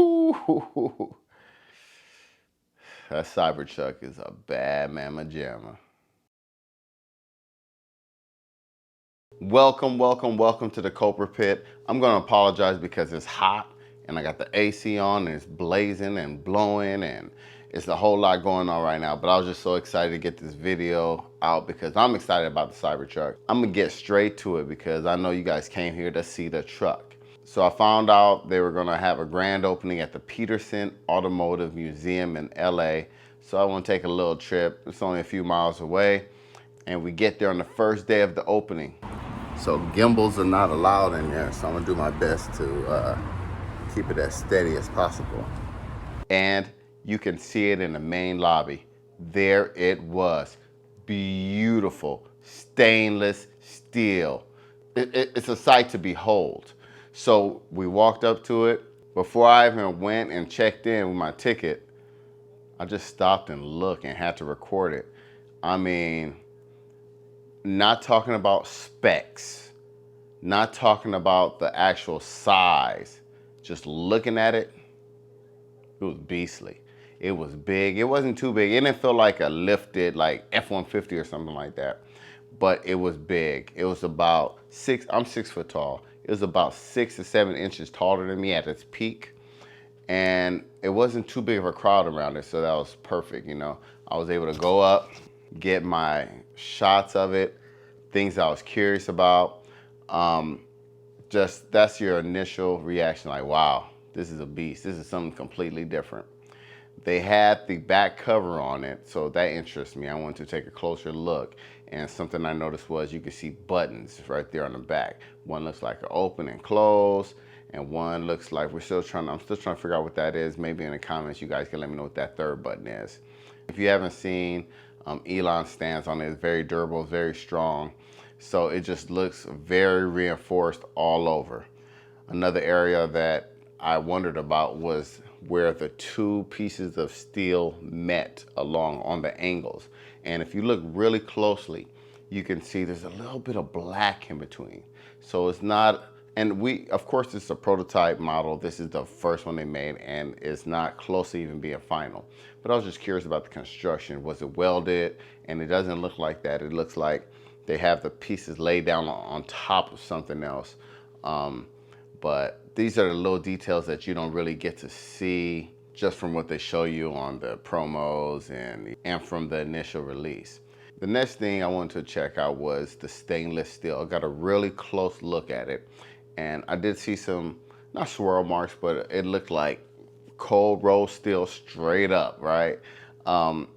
Woo-hoo-hoo-hoo. That Cybertruck is a bad mamma jamma. Welcome to the Kobra pit. I'm gonna apologize because it's hot and I got the AC on and it's blazing and blowing and it's a whole lot going on right now, but I was just so excited to get this video out because I'm excited about the Cybertruck. I'm gonna get straight to it because I know you guys came here to see the truck. So I found out they were gonna have a grand opening at the Peterson Automotive Museum in LA. So I wanna take a little trip. It's only a few miles away and we get there on the first day of the opening. So gimbals are not allowed in there, so I'm gonna do my best to keep it as steady as possible. And you can see it in the main lobby. There it was, beautiful, stainless steel. It's a sight to behold. So we walked up to it. Before I even went and checked in with my ticket, I just stopped and looked and had to record it. I mean, not talking about specs, not talking about the actual size, just looking at it, it was beastly. It was big. It wasn't too big. It didn't feel like a lifted like F-150 or something like that, but it was big. It was about I'm 6 foot tall. It was about 6 to 7 inches taller than me at its peak. And it wasn't too big of a crowd around it, so that was perfect, you know. I was able to go up, get my shots of it, things I was curious about. Just that's your initial reaction, like, wow, this is a beast. This is something completely different. They had the back cover on it, so that interests me. I wanted to take a closer look. And something I noticed was you could see buttons right there on the back. One looks like an open and close, and one looks like I'm still trying to figure out what that is. Maybe in the comments you guys can let me know what that third button is. If you haven't seen, Elon's stance on it is very durable, very strong. So it just looks very reinforced all over. Another area that I wondered about was where the two pieces of steel met along on the angles. And if you look really closely, you can see there's a little bit of black in between. So it's not, and of course it's a prototype model. This is the first one they made and it's not close to even being final. But I was just curious about the construction. Was it welded? And it doesn't look like that. It looks like they have the pieces laid down on top of something else. But these are the little details that you don't really get to see just from what they show you on the promos and from the initial release. The next thing I wanted to check out was the stainless steel. I got a really close look at it. And I did see some, not swirl marks, but it looked like cold rolled steel straight up, right?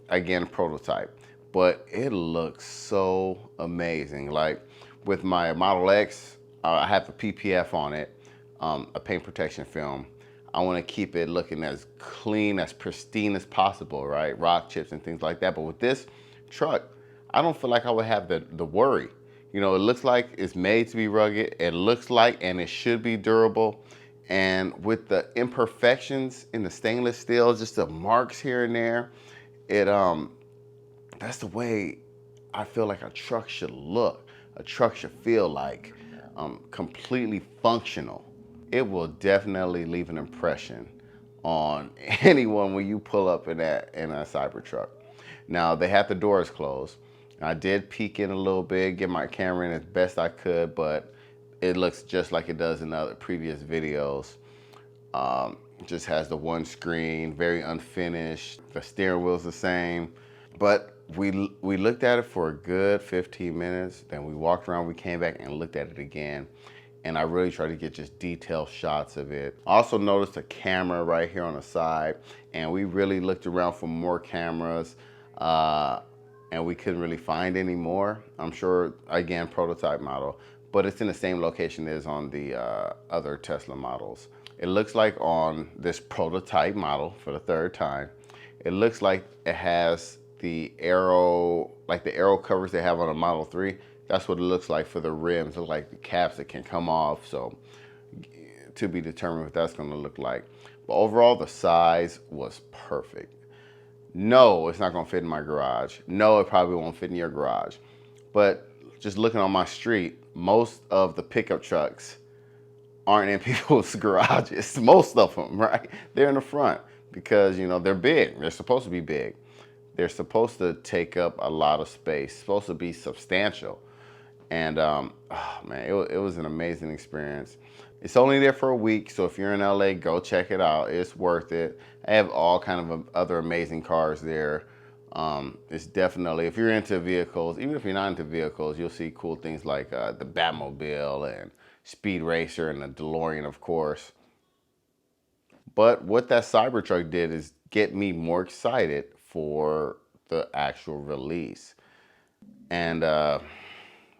Again, prototype. But it looks so amazing. Like with my Model X, I have a PPF on it, a paint protection film. I want to keep it looking as clean, as pristine as possible, right? Rock chips and things like that. But with this truck, I don't feel like I would have the worry. You know, it looks like it's made to be rugged. It looks like, and it should be durable. And with the imperfections in the stainless steel, just the marks here and there, that's the way I feel like a truck should look. A truck should feel like completely functional. It will definitely leave an impression on anyone when you pull up in a Cybertruck. Now they have the doors closed. I did peek in a little bit, get my camera in as best I could, but it looks just like it does in other previous videos. It just has the one screen, very unfinished. The steering wheel's the same, but we looked at it for a good 15 minutes. Then we walked around, we came back and looked at it again. And I really tried to get just detailed shots of it. I also noticed a camera right here on the side, and we really looked around for more cameras, and we couldn't really find any more. I'm sure, again, prototype model, but it's in the same location as on the other Tesla models. It looks like on this prototype model, for the third time, it looks like it has the aero, like the aero covers they have on a Model 3. That's what it looks like for the rims. It looks like the caps that can come off. So to be determined what that's gonna look like. But overall, the size was perfect. No, it's not gonna fit in my garage. No, it probably won't fit in your garage. But just looking on my street, most of the pickup trucks aren't in people's garages. Most of them, right? They're in the front because, you know, they're big. They're supposed to be big. They're supposed to take up a lot of space, supposed to be substantial. And oh man, it was an amazing experience. It's only there for a week, so if you're in LA, go check it out. It's worth it. I have all kind of other amazing cars there. It's definitely, if you're into vehicles, even if you're not into vehicles, you'll see cool things like the Batmobile and Speed Racer and the DeLorean, of course. But what that Cybertruck did is get me more excited for the actual release. And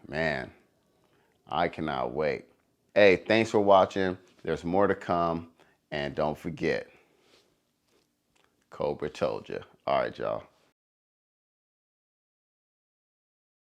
man, I cannot wait. Hey, thanks for watching. There's more to come. And don't forget, Kobra told you. All right, y'all.